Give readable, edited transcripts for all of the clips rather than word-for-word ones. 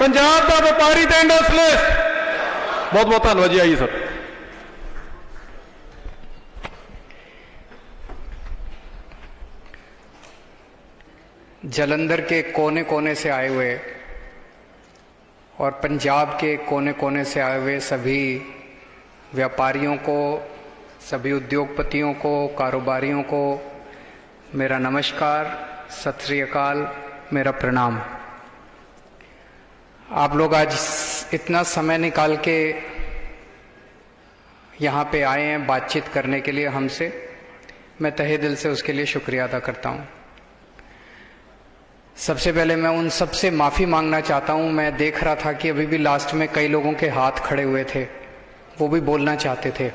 पंजाब का व्यापारी तो इंडस्ट्रीलिस्ट। बहुत बहुत धन्यवाद जी। आइए सर। जलंधर के कोने कोने से आए हुए और पंजाब के कोने कोने से आए हुए सभी व्यापारियों को, सभी उद्योगपतियों को, कारोबारियों को मेरा नमस्कार, सत श्री अकाल, मेरा प्रणाम। आप लोग आज इतना समय निकाल के यहाँ पे आए हैं बातचीत करने के लिए हमसे, मैं तहे दिल से उसके लिए शुक्रिया अदा करता हूँ। सबसे पहले मैं उन सब से माफ़ी मांगना चाहता हूँ। मैं देख रहा था कि अभी भी लास्ट में कई लोगों के हाथ खड़े हुए थे, वो भी बोलना चाहते थे,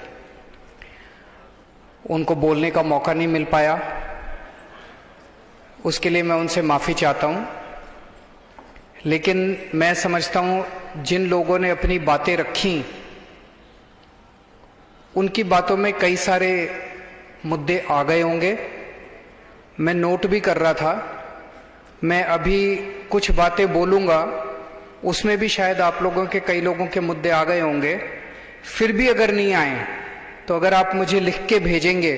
उनको बोलने का मौका नहीं मिल पाया, उसके लिए मैं उनसे माफ़ी चाहता हूँ। लेकिन मैं समझता हूँ जिन लोगों ने अपनी बातें रखी, उनकी बातों में कई सारे मुद्दे आ गए होंगे। मैं नोट भी कर रहा था। मैं अभी कुछ बातें बोलूँगा, उसमें भी शायद आप लोगों के, कई लोगों के मुद्दे आ गए होंगे। फिर भी अगर नहीं आए तो अगर आप मुझे लिख के भेजेंगे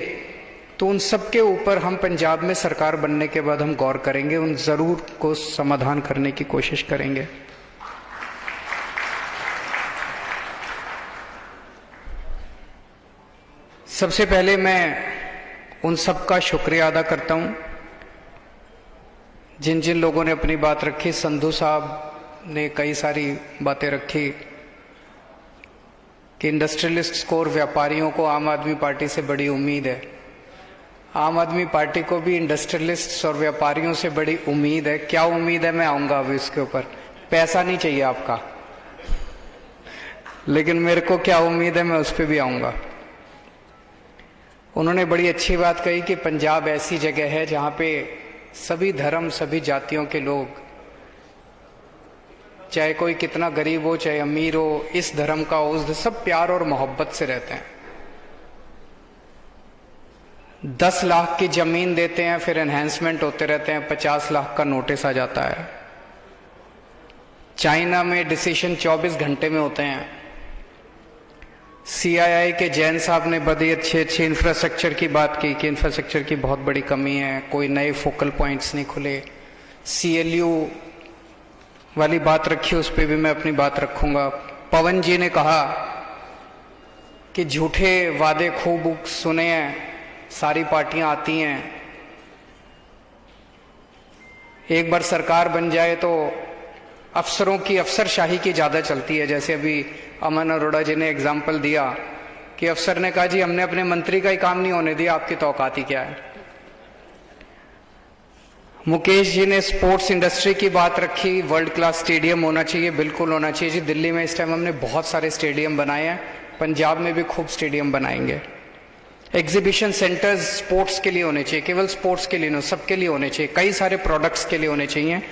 तो उन सब के ऊपर हम पंजाब में सरकार बनने के बाद हम गौर करेंगे, उन ज़रूर को समाधान करने की कोशिश करेंगे। सबसे पहले मैं उन सब का शुक्रिया अदा करता हूं जिन जिन लोगों ने अपनी बात रखी। संधू साहब ने कई सारी बातें रखी कि इंडस्ट्रियलिस्ट्स को और व्यापारियों को आम आदमी पार्टी से बड़ी उम्मीद है। आम आदमी पार्टी को भी इंडस्ट्रियलिस्ट्स और व्यापारियों से बड़ी उम्मीद है। क्या उम्मीद है, मैं आऊंगा अभी उसके ऊपर। पैसा नहीं चाहिए आपका, लेकिन मेरे को क्या उम्मीद है, मैं उस पर भी आऊंगा। उन्होंने बड़ी अच्छी बात कही कि पंजाब ऐसी जगह है जहां पे सभी धर्म, सभी जातियों के लोग, चाहे कोई कितना गरीब हो, चाहे अमीर हो, इस धर्म का, उस, सब प्यार और मोहब्बत से रहते हैं। 10 लाख की जमीन देते हैं, फिर एनहेंसमेंट होते रहते हैं, 50 लाख का नोटिस आ जाता है। चाइना में डिसीजन 24 घंटे में होते हैं। CII के जैन साहब ने बड़ी अच्छी इंफ्रास्ट्रक्चर की बात की कि इंफ्रास्ट्रक्चर की बहुत बड़ी कमी है, कोई नए फोकल पॉइंट्स नहीं खुले। CLU वाली बात रखी, उस पर भी मैं अपनी बात रखूंगा। पवन जी ने कहा कि झूठे वादे खूब सुने हैं, सारी पार्टियां आती हैं, एक बार सरकार बन जाए तो अफसरों की, अफसरशाही की ज्यादा चलती है। जैसे अभी अमन अरोड़ा जी ने एग्जाम्पल दिया कि अफसर ने कहा जी हमने अपने मंत्री का ही काम नहीं होने दिया, आपकी तो औकात ही क्या है। मुकेश जी ने स्पोर्ट्स इंडस्ट्री की बात रखी, वर्ल्ड क्लास स्टेडियम होना चाहिए, बिल्कुल होना चाहिए जी। दिल्ली में इस टाइम हमने बहुत सारे स्टेडियम बनाए हैं, पंजाब में भी खूब स्टेडियम बनाएंगे। एग्जीबिशन सेंटर्स स्पोर्ट्स के लिए होने चाहिए, केवल स्पोर्ट्स के लिए नहीं, सबके लिए होने चाहिए, कई सारे प्रोडक्ट्स के लिए होने चाहिए।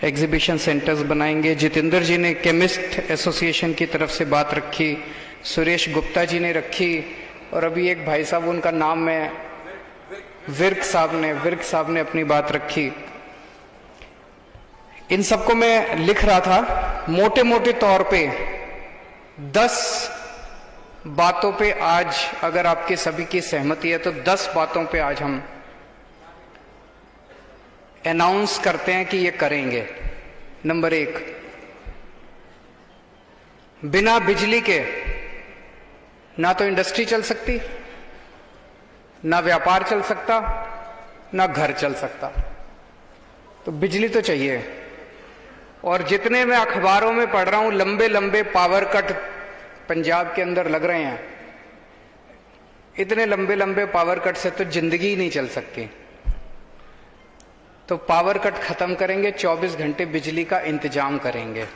एग्जीबिशन सेंटर्स बनाएंगे। जितेंद्र जी ने केमिस्ट एसोसिएशन की तरफ से बात रखी, सुरेश गुप्ता जी ने रखी, और अभी एक भाई साहब, उनका नाम मैं, विर्क साहब ने अपनी बात रखी। इन सबको मैं लिख रहा था। मोटे मोटे तौर पे 10 बातों पे आज, अगर आपके सभी की सहमति है, तो 10 बातों पे आज हम अनाउंस करते हैं कि ये करेंगे। नंबर 1, बिना बिजली के ना तो इंडस्ट्री चल सकती, ना व्यापार चल सकता, ना घर चल सकता। तो बिजली तो चाहिए। और जितने मैं अखबारों में पढ़ रहा हूं, लंबे लंबे पावर कट पंजाब के अंदर लग रहे हैं, इतने लंबे लंबे पावर कट से तो जिंदगी ही नहीं चल सकती। तो पावर कट खत्म करेंगे, 24 घंटे बिजली का इंतजाम करेंगे।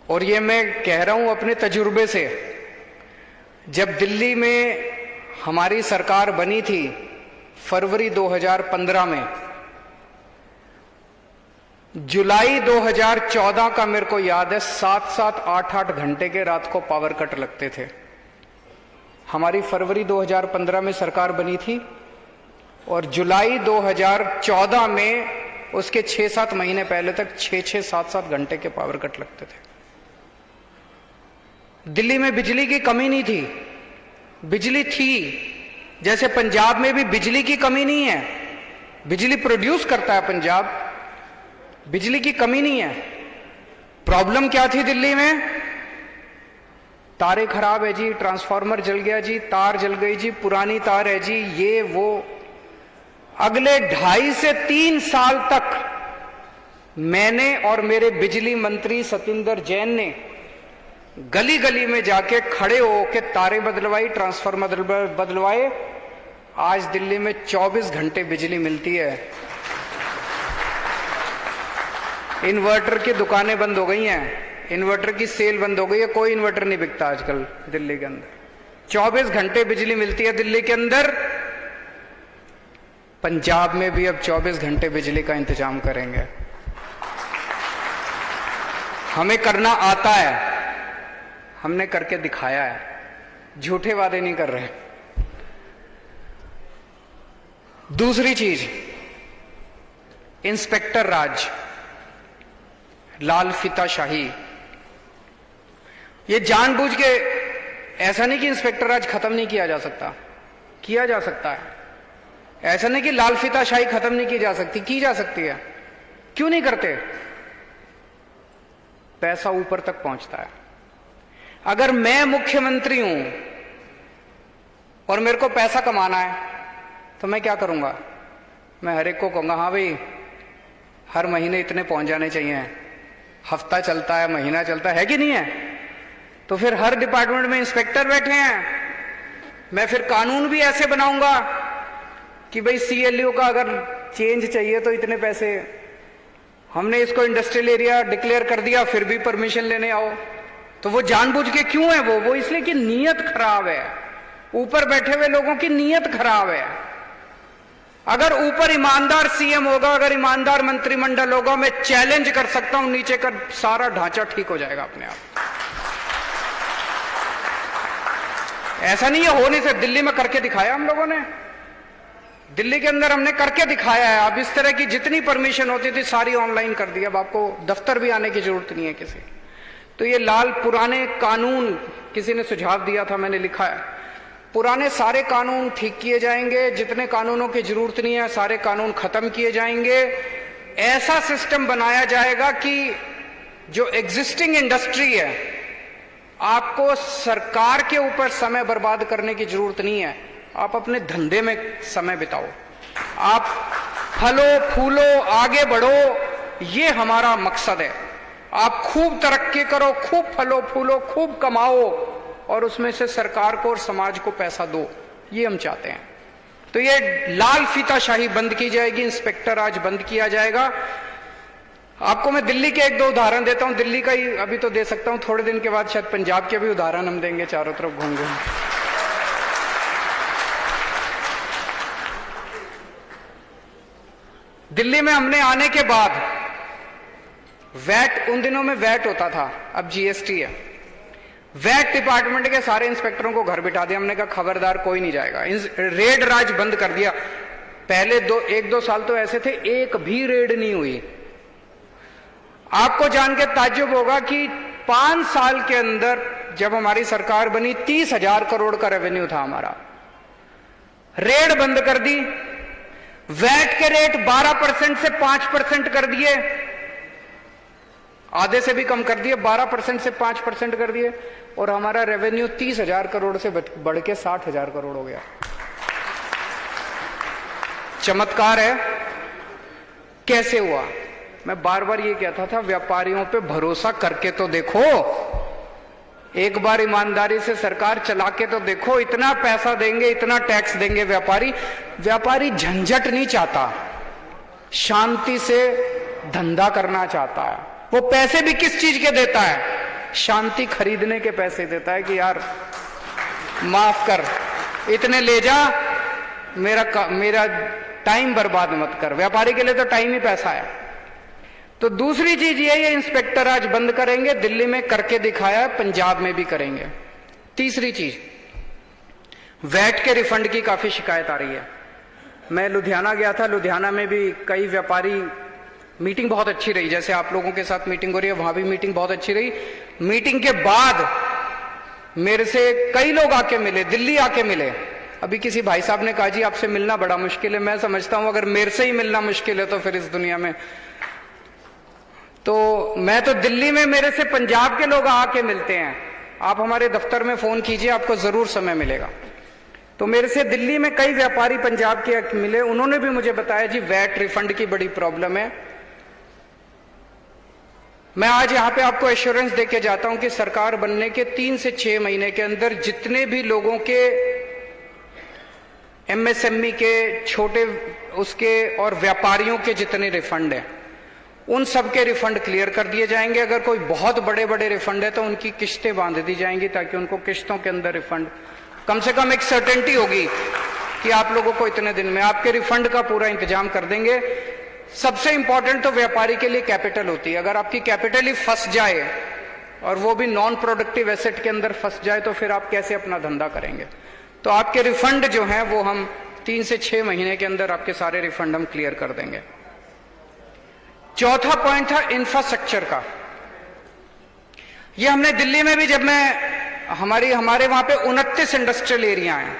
और ये मैं कह रहा हूं अपने तजुर्बे से। जब दिल्ली में हमारी सरकार बनी थी फरवरी 2015 में, जुलाई 2014 का मेरे को याद है, 7-7, 8-8 घंटे के रात को पावर कट लगते थे। हमारी फरवरी 2015 में सरकार बनी थी, और जुलाई 2014 में उसके 6-7 महीने पहले तक 6-6, 7-7 घंटे के पावर कट लगते थे। दिल्ली में बिजली की कमी नहीं थी, बिजली थी। जैसे पंजाब में भी बिजली की कमी नहीं है, बिजली प्रोड्यूस करता है पंजाब, बिजली की कमी नहीं है। प्रॉब्लम क्या थी दिल्ली में? तारे खराब है जी, ट्रांसफार्मर जल गया जी, तार जल गई जी, पुरानी तार है जी, ये वो। अगले 2.5 से 3 साल तक मैंने और मेरे बिजली मंत्री सतिंदर जैन ने गली गली में जाके खड़े होके तारे बदलवाई, ट्रांसफार्मर बदलवाए। आज दिल्ली में 24 घंटे बिजली मिलती है। इन्वर्टर की दुकानें बंद हो गई हैं, इन्वर्टर की सेल बंद हो गई है, कोई इन्वर्टर नहीं बिकता आजकल दिल्ली के अंदर। 24 घंटे बिजली मिलती है दिल्ली के अंदर। पंजाब में भी अब 24 घंटे बिजली का इंतजाम करेंगे। हमें करना आता है, हमने करके दिखाया है, झूठे वादे नहीं कर रहे। दूसरी चीज, इंस्पेक्टर राज, लाल फीताशाही। ये जानबूझ के, ऐसा नहीं कि इंस्पेक्टर राज खत्म नहीं किया जा सकता, किया जा सकता है। ऐसा नहीं कि लाल फीताशाही खत्म नहीं की जा सकती, की जा सकती है। क्यों नहीं करते? पैसा ऊपर तक पहुंचता है। अगर मैं मुख्यमंत्री हूं और मेरे को पैसा कमाना है तो मैं क्या करूंगा? मैं हर एक को कहूंगा, हाँ भाई हर महीने इतने पहुंच जाने चाहिए। हफ्ता चलता है, महीना चलता है कि नहीं है? तो फिर हर डिपार्टमेंट में इंस्पेक्टर बैठे हैं। मैं फिर कानून भी ऐसे बनाऊंगा कि भाई सीएलयू का अगर चेंज चाहिए तो इतने पैसे। हमने इसको इंडस्ट्रियल एरिया डिक्लेयर कर दिया, फिर भी परमिशन लेने आओ। तो वो जानबूझ के क्यों है? वो इसलिए कि नीयत खराब है। ऊपर बैठे हुए लोगों की नीयत खराब है। अगर ऊपर ईमानदार सीएम होगा, अगर ईमानदार मंत्रिमंडल होगा, मैं चैलेंज कर सकता हूं नीचे का सारा ढांचा ठीक हो जाएगा अपने आप। ऐसा नहीं है, हो नहीं सकता। दिल्ली में करके दिखाया हम लोगों ने, दिल्ली के अंदर हमने करके दिखाया है। अब इस तरह की जितनी परमिशन होती थी सारी ऑनलाइन कर दी। अब आपको दफ्तर भी आने की जरूरत नहीं है किसी। तो ये लाल पुराने कानून, किसी ने सुझाव दिया था, मैंने लिखा है, पुराने सारे कानून ठीक किए जाएंगे। जितने कानूनों की जरूरत नहीं है सारे कानून खत्म किए जाएंगे। ऐसा सिस्टम बनाया जाएगा कि जो एग्जिस्टिंग इंडस्ट्री है, आपको सरकार के ऊपर समय बर्बाद करने की जरूरत नहीं है। आप अपने धंधे में समय बिताओ, आप फलो फूलो, आगे बढ़ो, ये हमारा मकसद है। आप खूब तरक्की करो, खूब फलो फूलो, खूब कमाओ और उसमें से सरकार को और समाज को पैसा दो, ये हम चाहते हैं। तो ये लाल फीताशाही बंद की जाएगी, इंस्पेक्टर राज बंद किया जाएगा। आपको मैं दिल्ली के 1-2 उदाहरण देता हूं। दिल्ली का ही अभी तो दे सकता हूं, थोड़े दिन के बाद शायद पंजाब के भी उदाहरण हम देंगे, चारों तरफ घूम घूम। दिल्ली में हमने आने के बाद वैट, उन दिनों में वैट होता था, अब जीएसटी है। वैट डिपार्टमेंट के सारे इंस्पेक्टरों को घर बिठा दिया। हमने कहा खबरदार कोई नहीं जाएगा। रेड राज बंद कर दिया। पहले 1-2 साल तो ऐसे थे, एक भी रेड नहीं हुई। आपको जान के ताज्जुब होगा कि 5 साल के अंदर जब हमारी सरकार बनी 30,000 करोड़ का रेवेन्यू था हमारा। रेड बंद कर दी, वैट के रेट 12% से 5% कर दिए, आधे से भी कम कर दिए, 12% से 5% कर दिए, और हमारा रेवेन्यू 30,000 करोड़ से बढ़ के 60,000 करोड़ हो गया। चमत्कार है। कैसे हुआ? मैं बार बार ये कहता था, व्यापारियों पे भरोसा करके तो देखो, एक बार ईमानदारी से सरकार चला के तो देखो। इतना पैसा देंगे, इतना टैक्स देंगे व्यापारी झंझट नहीं चाहता, शांति से धंधा करना चाहता है। वो पैसे भी किस चीज के देता है? शांति खरीदने के पैसे देता है कि यार माफ कर, इतने ले जा, मेरा टाइम बर्बाद मत कर। व्यापारी के लिए तो टाइम ही पैसा है। तो दूसरी चीज ये इंस्पेक्टर आज बंद करेंगे। दिल्ली में करके दिखाया है, पंजाब में भी करेंगे। तीसरी चीज, वैट के रिफंड की काफी शिकायत आ रही है। मैं लुधियाना गया था, लुधियाना में भी कई व्यापारी, मीटिंग बहुत अच्छी रही, जैसे आप लोगों के साथ मीटिंग हो रही है, वहां भी मीटिंग बहुत अच्छी रही। मीटिंग के बाद मेरे से कई लोग आके मिले, दिल्ली आके मिले। अभी किसी भाई साहब ने कहा जी आपसे मिलना बड़ा मुश्किल है। मैं समझता हूं अगर मेरे से ही मिलना मुश्किल है तो फिर इस दुनिया में, तो मैं तो दिल्ली में मेरे से पंजाब के लोग आके मिलते हैं। आप हमारे दफ्तर में फोन कीजिए, आपको जरूर समय मिलेगा। तो मेरे से दिल्ली में कई व्यापारी पंजाब के मिले, उन्होंने भी मुझे बताया जी वैट रिफंड की बड़ी प्रॉब्लम है। मैं आज यहां पे आपको एश्योरेंस देके जाता हूं कि सरकार बनने के 3 से 6 महीने के अंदर जितने भी लोगों के एमएसएमई के, छोटे उसके और व्यापारियों के जितने रिफंड हैं, उन सब के रिफंड क्लियर कर दिए जाएंगे। अगर कोई बहुत बड़े बड़े रिफंड है तो उनकी किस्तें बांध दी जाएंगी ताकि उनको किस्तों के अंदर रिफंड, कम से कम एक सर्टेनिटी होगी कि आप लोगों को इतने दिन में आपके रिफंड का पूरा इंतजाम कर देंगे। सबसे इंपॉर्टेंट तो व्यापारी के लिए कैपिटल होती है। अगर आपकी कैपिटल ही फंस जाए और वो भी नॉन प्रोडक्टिव एसेट के अंदर फंस जाए तो फिर आप कैसे अपना धंधा करेंगे। तो आपके रिफंड जो हैं वो हम 3 से 6 महीने के अंदर आपके सारे रिफंड हम क्लियर कर देंगे। चौथा पॉइंट था इंफ्रास्ट्रक्चर का। ये हमने दिल्ली में भी, जब मैं हमारे वहां पे 29 इंडस्ट्रियल एरिया हैं,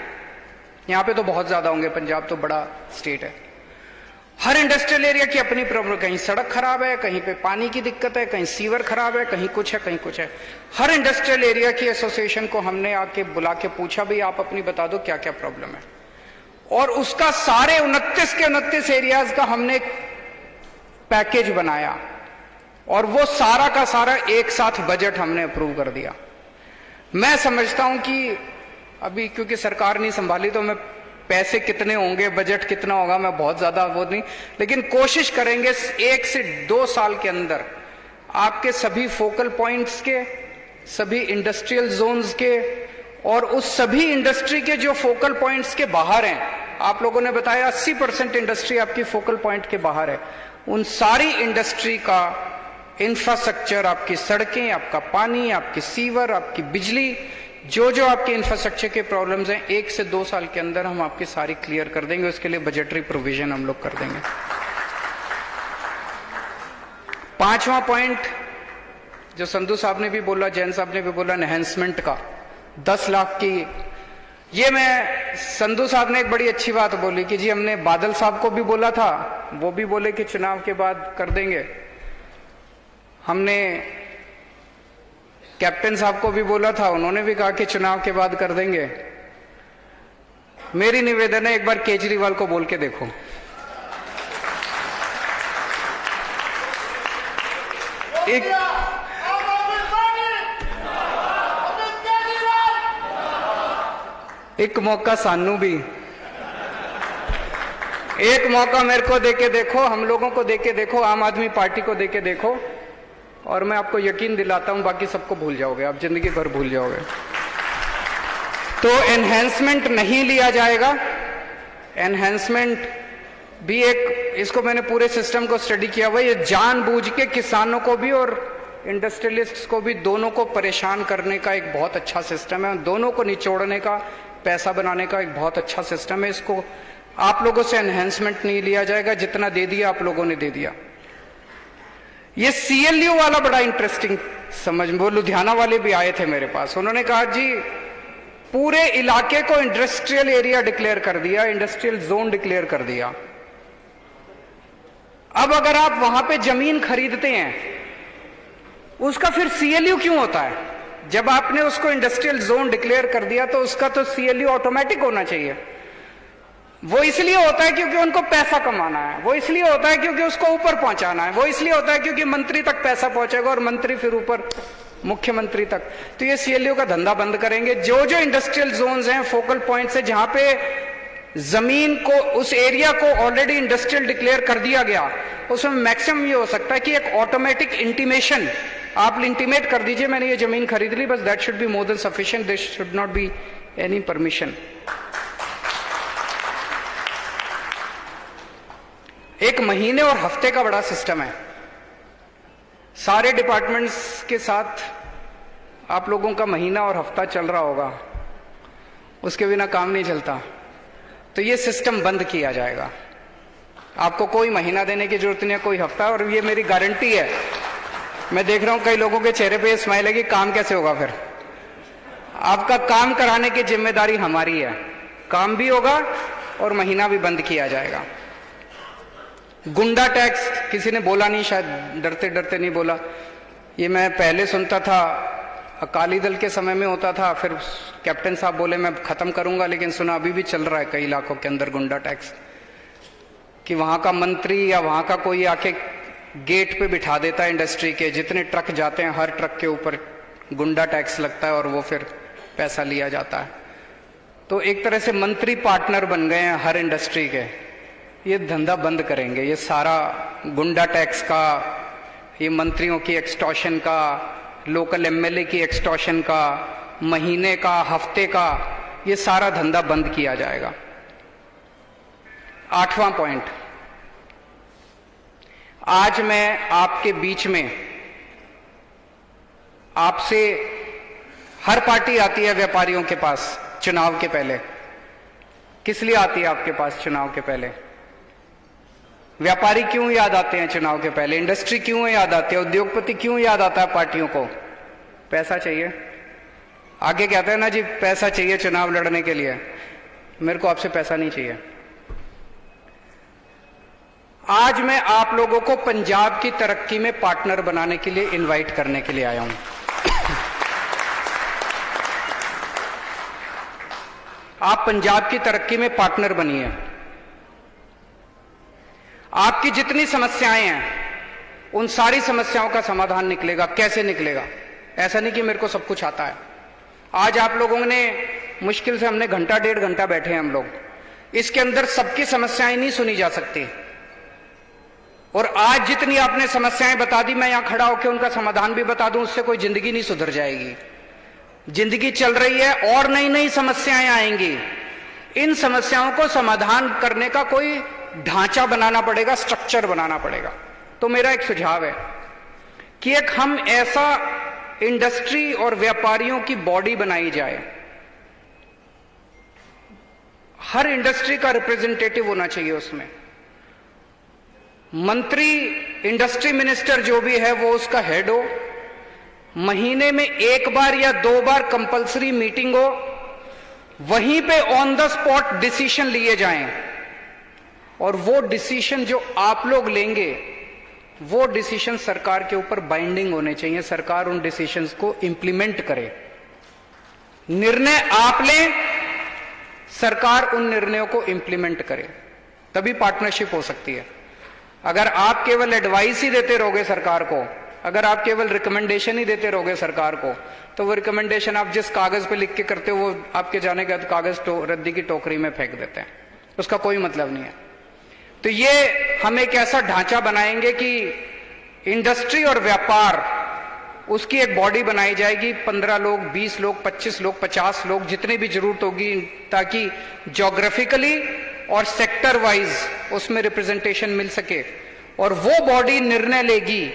यहां पे तो बहुत ज्यादा होंगे, पंजाब तो बड़ा स्टेट है। हर इंडस्ट्रियल एरिया की अपनी प्रॉब्लम, कहीं सड़क खराब है, कहीं पे पानी की दिक्कत है, कहीं सीवर खराब है, कहीं कुछ है, कहीं कुछ है। हर इंडस्ट्रियल एरिया की एसोसिएशन को हमने आके बुला के पूछा भाई आप अपनी बता दो क्या क्या प्रॉब्लम है, और उसका सारे 29 के 29 एरियाज का हमने एक पैकेज बनाया और वो सारा का सारा एक साथ बजट हमने अप्रूव कर दिया। मैं समझता हूं कि अभी क्योंकि सरकार नहीं संभाली तो मैं पैसे कितने होंगे, बजट कितना होगा, मैं बहुत ज्यादा वो नहीं, लेकिन कोशिश करेंगे 1 से 2 साल के अंदर आपके सभी फोकल पॉइंट्स के, सभी इंडस्ट्रियल जोन्स के और उस सभी इंडस्ट्री के जो फोकल पॉइंट्स के बाहर हैं, आप लोगों ने बताया 80% इंडस्ट्री आपकी फोकल पॉइंट के बाहर है, उन सारी इंडस्ट्री का इंफ्रास्ट्रक्चर, आपकी सड़कें, आपका पानी, आपकी सीवर, आपकी बिजली, जो जो आपके इंफ्रास्ट्रक्चर के प्रॉब्लम्स हैं 1 से 2 साल के अंदर हम आपकी सारी क्लियर कर देंगे। उसके लिए बजटरी प्रोविजन हम लोग कर देंगे। 5वां पॉइंट जो संधू साहब ने भी बोला, जैन साहब ने भी बोला, एनहेंसमेंट का 10 लाख की, ये मैं, संधू साहब ने एक बड़ी अच्छी बात बोली कि जी हमने बादल साहब को भी बोला था, वो भी बोले कि चुनाव के बाद कर देंगे। हमने कैप्टन साहब को भी बोला था, उन्होंने भी कहा कि चुनाव के बाद कर देंगे। मेरी निवेदन है एक बार केजरीवाल को बोल के देखो। एक मौका सानू भी, एक मौका मेरे को देके देखो, हम लोगों को देके देखो, आम आदमी पार्टी को देके देखो, और मैं आपको यकीन दिलाता हूं बाकी सबको भूल जाओगे, आप जिंदगी भर भूल जाओगे। तो एनहेंसमेंट नहीं लिया जाएगा। एनहेंसमेंट भी एक, इसको मैंने पूरे सिस्टम को स्टडी किया हुआ, ये जानबूझ के किसानों को भी और इंडस्ट्रियलिस्ट्स को भी, दोनों को परेशान करने का एक बहुत अच्छा सिस्टम है, दोनों को निचोड़ने का, पैसा बनाने का एक बहुत अच्छा सिस्टम है। इसको आप लोगों से एनहेंसमेंट नहीं लिया जाएगा, जितना दे दिया आप लोगों ने दे दिया। ये सीएलयू वाला बड़ा इंटरेस्टिंग समझ, वो लुधियाना वाले भी आए थे मेरे पास, उन्होंने कहा जी पूरे इलाके को इंडस्ट्रियल एरिया डिक्लेयर कर दिया, इंडस्ट्रियल जोन डिक्लेयर कर दिया। अब अगर आप वहां पे जमीन खरीदते हैं, उसका फिर सीएलयू क्यों होता है? जब आपने उसको इंडस्ट्रियल जोन डिक्लेयर कर दिया तो उसका तो सीएलयू ऑटोमेटिक होना चाहिए। वो इसलिए होता है क्योंकि उनको पैसा कमाना है, वो इसलिए होता है क्योंकि उसको ऊपर पहुंचाना है, वो इसलिए होता है क्योंकि मंत्री तक पैसा पहुंचेगा और मंत्री फिर ऊपर मुख्यमंत्री तक। तो ये सीएलयू का धंधा बंद करेंगे। जो जो इंडस्ट्रियल जोन्स हैं, फोकल पॉइंट्स है, जहां पे जमीन को, उस एरिया को ऑलरेडी इंडस्ट्रियल डिक्लेयर कर दिया गया, उसमें मैक्सिमम ये हो सकता है कि एक ऑटोमेटिक इंटीमेशन आप इंटीमेट कर दीजिए मैंने ये जमीन खरीद ली, बस that should be more than sufficient, this should not be any permission. एक महीने और हफ्ते का बड़ा सिस्टम है, सारे डिपार्टमेंट्स के साथ आप लोगों का महीना और हफ्ता चल रहा होगा, उसके बिना काम नहीं चलता। तो ये सिस्टम बंद किया जाएगा। आपको कोई महीना देने की जरूरत नहीं है, कोई हफ्ता, और ये मेरी गारंटी है। मैं देख रहा हूं कई लोगों के चेहरे पे ये स्माइल है कि काम कैसे होगा। फिर आपका काम कराने की जिम्मेदारी हमारी है। काम भी होगा और महीना भी बंद किया जाएगा। गुंडा टैक्स किसी ने बोला नहीं, शायद डरते डरते नहीं बोला। ये मैं पहले सुनता था, अकाली दल के समय में होता था, फिर कैप्टन साहब बोले मैं खत्म करूंगा, लेकिन सुना अभी भी चल रहा है कई इलाकों के अंदर गुंडा टैक्स, कि वहां का मंत्री या वहां का कोई आके गेट पे बिठा देता है इंडस्ट्री के, जितने ट्रक जाते हैं हर ट्रक के ऊपर गुंडा टैक्स लगता है और वो फिर पैसा लिया जाता है। तो एक तरह से मंत्री पार्टनर बन गए हैं हर इंडस्ट्री के। ये धंधा बंद करेंगे, ये सारा गुंडा टैक्स का, ये मंत्रियों की एक्सटॉर्शन का, लोकल एमएलए की एक्सटॉर्शन का, महीने का, हफ्ते का, ये सारा धंधा बंद किया जाएगा। 8वां पॉइंट, आज मैं आपके बीच में, आपसे, हर पार्टी आती है व्यापारियों के पास चुनाव के पहले। किस लिए आती है आपके पास चुनाव के पहले? व्यापारी क्यों याद आते हैं चुनाव के पहले? इंडस्ट्री क्यों याद आती है? उद्योगपति क्यों याद आता है पार्टियों को? पैसा चाहिए। आगे कहते हैं ना जी पैसा चाहिए चुनाव लड़ने के लिए। मेरे को आपसे पैसा नहीं चाहिए। आज मैं आप लोगों को पंजाब की तरक्की में पार्टनर बनाने के लिए इनवाइट करने के लिए आया हूं। आप पंजाब की तरक्की में पार्टनर बनिए। आपकी जितनी समस्याएं हैं उन सारी समस्याओं का समाधान निकलेगा। कैसे निकलेगा? ऐसा नहीं कि मेरे को सब कुछ आता है। आज आप लोगों ने मुश्किल से, हमने घंटा डेढ़ घंटा बैठे हैं हम लोग, इसके अंदर सबकी समस्याएं नहीं सुनी जा सकती। और आज जितनी आपने समस्याएं बता दी, मैं यहां खड़ा होकर उनका समाधान भी बता दूं, उससे कोई जिंदगी नहीं सुधर जाएगी। जिंदगी चल रही है और नई नई समस्याएं आएंगी। इन समस्याओं को समाधान करने का कोई ढांचा बनाना पड़ेगा, स्ट्रक्चर बनाना पड़ेगा। तो मेरा एक सुझाव है कि एक हम ऐसा इंडस्ट्री और व्यापारियों की बॉडी बनाई जाए। हर इंडस्ट्री का रिप्रेजेंटेटिव होना चाहिए उसमें। मंत्री, इंडस्ट्री मिनिस्टर जो भी है वो उसका हेड हो। महीने में 1 बार या 2 बार कंपलसरी मीटिंग हो, वहीं पे ऑन द स्पॉट डिसीजन लिए जाएं। और वो डिसीजन जो आप लोग लेंगे, वो डिसीजन सरकार के ऊपर बाइंडिंग होने चाहिए। सरकार उन डिसीजंस को इंप्लीमेंट करे। निर्णय आप लें, सरकार उन निर्णयों को इंप्लीमेंट करे, तभी पार्टनरशिप हो सकती है। अगर आप केवल एडवाइस ही देते रहोगे सरकार को, अगर आप केवल रिकमेंडेशन ही देते रहोगे सरकार को, तो वो रिकमेंडेशन आप जिस कागज पे लिख के करते हो, वो आपके जाने के बाद कागज रद्दी की टोकरी में फेंक देते हैं। उसका कोई मतलब नहीं है। तो ये हम एक ऐसा ढांचा बनाएंगे कि इंडस्ट्री और व्यापार, उसकी एक बॉडी बनाई जाएगी। 15 लोग, 20 लोग, 25 लोग, 50 लोग, जितनी भी जरूरत होगी, ताकि ज्योग्राफिकली और सेक्टर वाइज उसमें रिप्रेजेंटेशन मिल सके। और वो बॉडी निर्णय लेगी,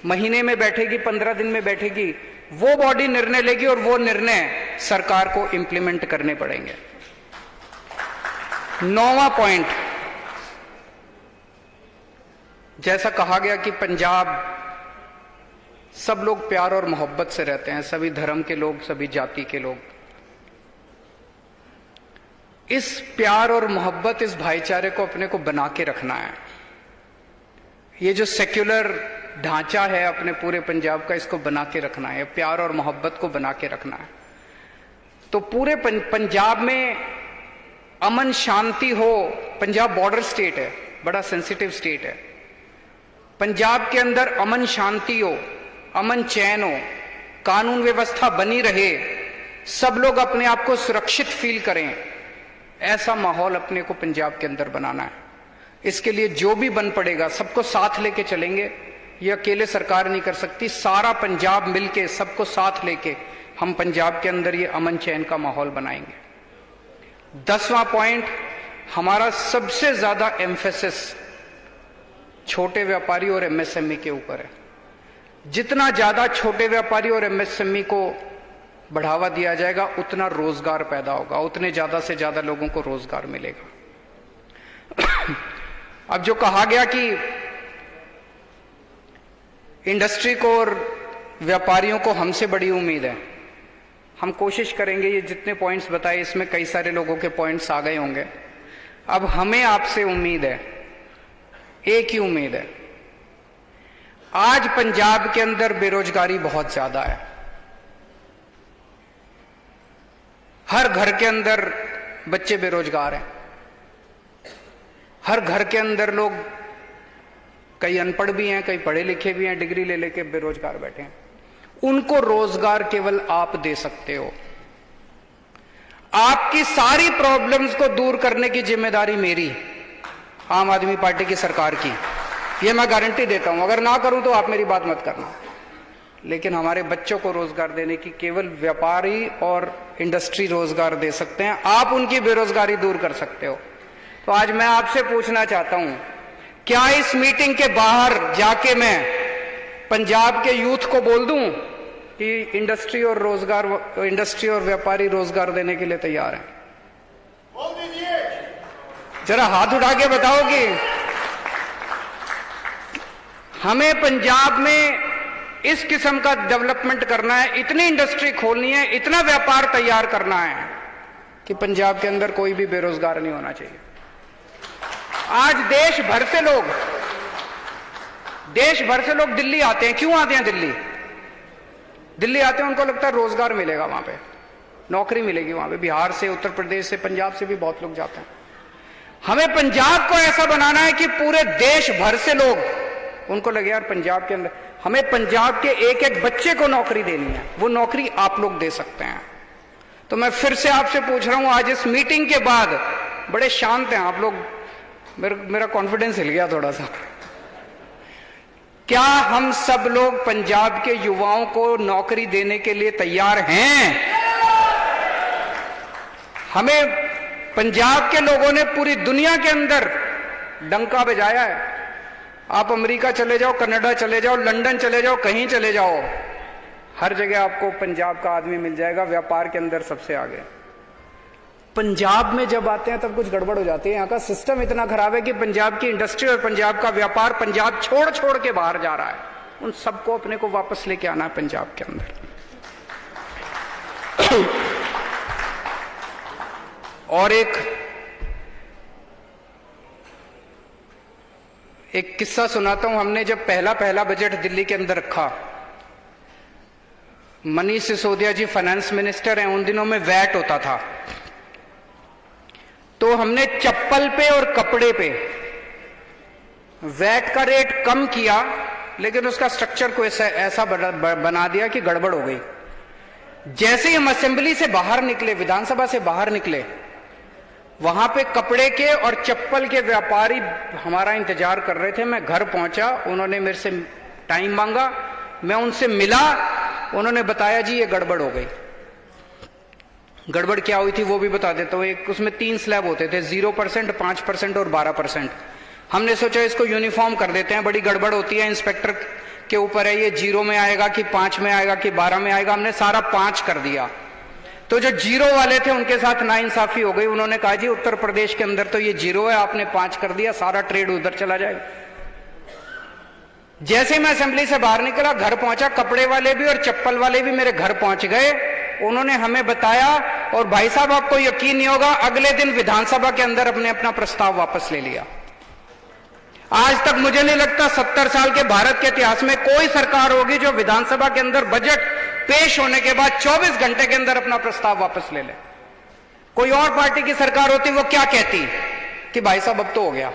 महीने में बैठेगी, 15 दिन में बैठेगी, वो बॉडी निर्णय लेगी और वो निर्णय सरकार को इंप्लीमेंट करने पड़ेंगे। 9वां पॉइंट, जैसा कहा गया कि पंजाब, सब लोग प्यार और मोहब्बत से रहते हैं, सभी धर्म के लोग, सभी जाति के लोग। इस प्यार और मोहब्बत, इस भाईचारे को अपने को बना के रखना है। ये जो सेक्युलर ढांचा है अपने पूरे पंजाब का, इसको बना के रखना है, प्यार और मोहब्बत को बना के रखना है। तो पूरे पंजाब में अमन शांति हो। पंजाब बॉर्डर स्टेट है, बड़ा सेंसिटिव स्टेट है। पंजाब के अंदर अमन शांति हो, अमन चैन हो, कानून व्यवस्था बनी रहे, सब लोग अपने आप को सुरक्षित फील करें, ऐसा माहौल अपने को पंजाब के अंदर बनाना है। इसके लिए जो भी बन पड़ेगा, सबको साथ लेके चलेंगे। ये अकेले सरकार नहीं कर सकती, सारा पंजाब मिलके, सबको साथ लेके हम पंजाब के अंदर ये अमन चैन का माहौल बनाएंगे। 10वां पॉइंट, हमारा सबसे ज्यादा एम्फेसिस छोटे व्यापारी और एमएसएमई के ऊपर है। जितना ज्यादा छोटे व्यापारी और एमएसएमई को बढ़ावा दिया जाएगा, उतना रोजगार पैदा होगा, उतने ज्यादा से ज्यादा लोगों को रोजगार मिलेगा। अब जो कहा गया कि इंडस्ट्री को और व्यापारियों को हमसे बड़ी उम्मीद है, हम कोशिश करेंगे। ये जितने पॉइंट्स बताए इसमें कई सारे लोगों के पॉइंट्स आ गए होंगे। अब हमें आपसे उम्मीद है, एक ही उम्मीद है। आज पंजाब के अंदर बेरोजगारी बहुत ज्यादा है। हर घर के अंदर बच्चे बेरोजगार हैं। हर घर के अंदर लोग, कई अनपढ़ भी हैं, कई पढ़े लिखे भी हैं, डिग्री ले लेके बेरोजगार बैठे हैं। उनको रोजगार केवल आप दे सकते हो। आपकी सारी प्रॉब्लम्स को दूर करने की जिम्मेदारी मेरी, आम आदमी पार्टी की सरकार की, ये मैं गारंटी देता हूं। अगर ना करूं तो आप मेरी बात मत करना। लेकिन हमारे बच्चों को रोजगार देने की केवल व्यापारी और इंडस्ट्री रोजगार दे सकते हैं। आप उनकी बेरोजगारी दूर कर सकते हो। तो आज मैं आपसे पूछना चाहता हूं, क्या इस मीटिंग के बाहर जाके मैं पंजाब के यूथ को बोल दूं कि इंडस्ट्री और व्यापारी रोजगार देने के लिए तैयार हैं? बोल दीजिए, जरा हाथ उठा के बताओ कि हमें पंजाब में इस किस्म का डेवलपमेंट करना है, इतनी इंडस्ट्री खोलनी है, इतना व्यापार तैयार करना है कि पंजाब के अंदर कोई भी बेरोजगार नहीं होना चाहिए। आज देश भर से लोग दिल्ली आते हैं। क्यों आते हैं दिल्ली? दिल्ली आते हैं, उनको लगता है रोजगार मिलेगा, वहां पे नौकरी मिलेगी। वहां पे बिहार से, उत्तर प्रदेश से, पंजाब से भी बहुत लोग जाते हैं। हमें पंजाब को ऐसा बनाना है कि पूरे देश भर से लोग, उनको लगे यार पंजाब के अंदर, हमें पंजाब के एक एक बच्चे को नौकरी देनी है। वो नौकरी आप लोग दे सकते हैं। तो मैं फिर से आपसे पूछ रहा हूं, आज इस मीटिंग के बाद, बड़े शांत हैं आप लोग, मेरा कॉन्फिडेंस हिल गया थोड़ा सा। क्या हम सब लोग पंजाब के युवाओं को नौकरी देने के लिए तैयार हैं? हमें पंजाब के लोगों ने पूरी दुनिया के अंदर डंका बजाया है। आप अमेरिका चले जाओ, कनाडा चले जाओ, लंदन चले जाओ, कहीं चले जाओ, हर जगह आपको पंजाब का आदमी मिल जाएगा, व्यापार के अंदर सबसे आगे। पंजाब में जब आते हैं तब कुछ गड़बड़ हो जाती है। यहाँ का सिस्टम इतना खराब है कि पंजाब की इंडस्ट्री और पंजाब का व्यापार पंजाब छोड़ छोड़ के बाहर जा रहा है। उन सबको अपने को वापस लेके आना है पंजाब के अंदर। और एक किस्सा सुनाता हूं। हमने जब पहला बजट दिल्ली के अंदर रखा, मनीष सिसोदिया जी फाइनेंस मिनिस्टर हैं, उन दिनों में वैट होता था। तो हमने चप्पल पे और कपड़े पे वैट का रेट कम किया, लेकिन उसका स्ट्रक्चर को ऐसा बना दिया कि गड़बड़ हो गई। जैसे ही हम असेंबली से बाहर निकले, विधानसभा से बाहर निकले, वहां पे कपड़े के और चप्पल के व्यापारी हमारा इंतजार कर रहे थे। मैं घर पहुंचा, उन्होंने मेरे से टाइम मांगा, मैं उनसे मिला, उन्होंने बताया जी ये गड़बड़ हो गई। गड़बड़ क्या हुई थी वो भी बता देता हूं। एक उसमें 3 स्लैब होते थे, 0%, 5% और 12%। हमने सोचा इसको यूनिफॉर्म कर देते हैं, बड़ी गड़बड़ होती है, इंस्पेक्टर के ऊपर है ये 0 में आएगा कि 5 में आएगा कि 12 में आएगा। हमने सारा 5 कर दिया। तो जो 0 वाले थे उनके साथ नाइंसाफी हो गई। उन्होंने कहा जी उत्तर प्रदेश के अंदर तो ये 0 है, आपने 5 कर दिया, सारा ट्रेड उधर चला जाएगा। जैसे मैं असेंबली से बाहर निकला, घर पहुंचा, कपड़े वाले भी और चप्पल वाले भी मेरे घर पहुंच गए। उन्होंने हमें बताया, और भाई साहब आपको यकीन नहीं होगा, अगले दिन विधानसभा के अंदर अपने अपना प्रस्ताव वापस ले लिया। आज तक मुझे नहीं लगता 70 साल के भारत के इतिहास में कोई सरकार होगी जो विधानसभा के अंदर बजट पेश होने के बाद 24 घंटे के अंदर अपना प्रस्ताव वापस ले ले। कोई और पार्टी की सरकार होती वो क्या कहती कि भाई साहब अब तो हो गया।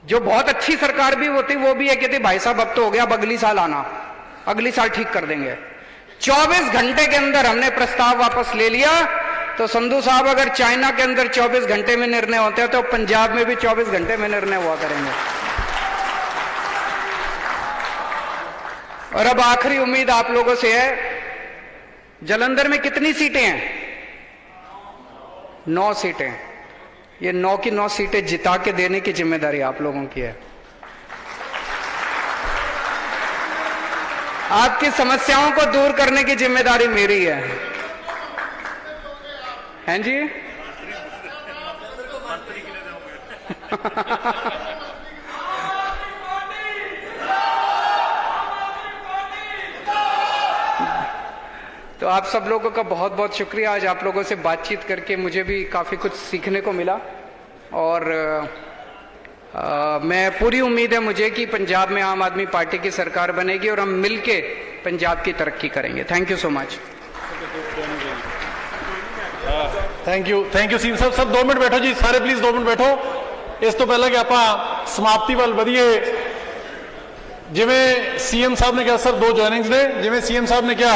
जो बहुत अच्छी सरकार भी होती वो भी ये कहती भाई साहब अब तो हो गया, अब अगली साल आना, अगली साल ठीक कर देंगे। 24 घंटे के अंदर हमने प्रस्ताव वापस ले लिया। तो संधू साहब, अगर चाइना के अंदर 24 घंटे में निर्णय होते हैं तो पंजाब में भी 24 घंटे में निर्णय हुआ करेंगे। और अब आखिरी उम्मीद आप लोगों से है, जालंधर में कितनी सीटें हैं? 9 सीटें। ये 9 की 9 सीटें जिता के देने की जिम्मेदारी आप लोगों की है। आपकी समस्याओं को दूर करने की जिम्मेदारी मेरी है। हैं जी? आप सब लोगों का बहुत बहुत शुक्रिया। आज आप लोगों से बातचीत करके मुझे भी काफ़ी कुछ सीखने को मिला और मैं पूरी उम्मीद है मुझे कि पंजाब में आम आदमी पार्टी की सरकार बनेगी और हम मिलके पंजाब की तरक्की करेंगे। Thank you so much. Thank you seen साहब। सब 2 मिनट बैठो जी, सारे प्लीज 2 मिनट बैठो। इस तो पहले कि आप समाप्ति वाल वधिए, जिवें सीएम साहब ने कहा सर 2 जॉइनिंग्स ने, जिवें सीएम साहब ने कहा